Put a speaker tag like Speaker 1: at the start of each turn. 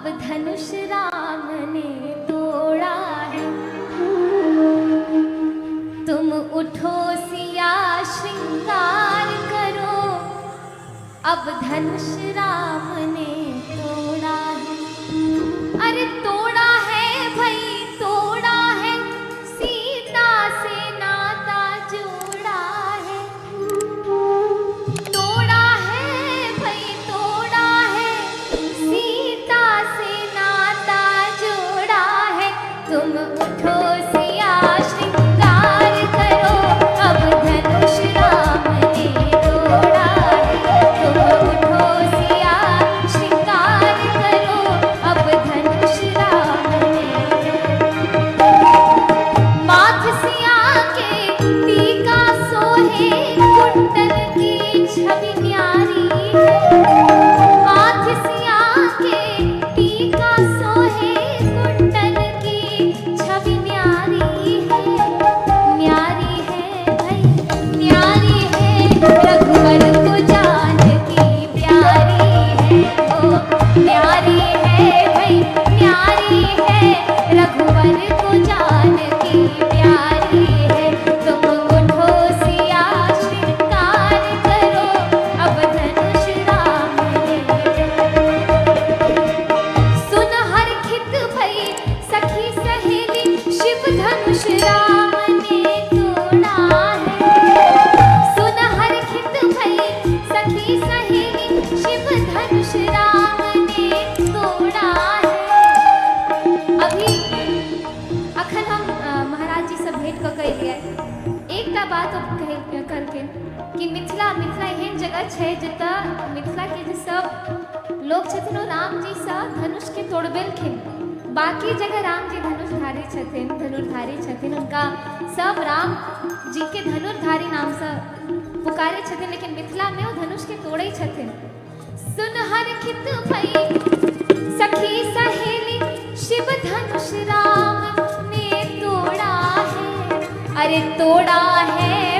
Speaker 1: अब धनुष राम ने तोड़ा है। तुम उठो सिया श्रृंगार करो, अब धनुष राम ने तोड़ा है। अरे तोड़ा है भाई तोड़ा है, सीता से नाता जोड़ा है। तोड़ा है भाई तोड़ा है, सीता से नाता जोड़ा है। तुम उठो सिया श्रृंगार करो, अब धनुष राम ने तोड़ा है। तुम उठो सिया श्रृंगार करो, अब धनुष राम ने। माथ सिया के टीका सोहे, कुंडल की छवि न्यारी है। माथ सिया के टीका सोहे, कुंडल की छवि न्यारी है। न्यारी है भाई न्यारी है, रघुवर को जानकी प्यारी है। ओ न्यारी है भाई न्यारी है, रघुवर को जानकी प्यारी है। तुम उठो सिया श्रृंगार करो, अब धनुष राम ने। सुन हर खित भई सखी सहेली, शिव धनुष राम ने तोड़ा है। सुन हर खित भई सखी सहेली, शिव धनुष राम ने तोड़ा है। अभी अखन हम महाराज जी से भेंट क के लिए एक बात कहे करके कि मिथिला एहन जगह है जतऽ मिथिला के जे सब लोग छथिन ओ राम जी से धनुष के तोड़बेलखिन। बाकी जगह राम जी धनुषधारी छथिन, उनका सब राम जी के धनुर्धारी नाम से पुकारे छथिन, लेकिन मिथिला में वो धनुष के तोड़े छथिन। सुन हर खित भई सखी सहेली, शिव धनुष राम ने तोड़ा है। अरे तोड़ा है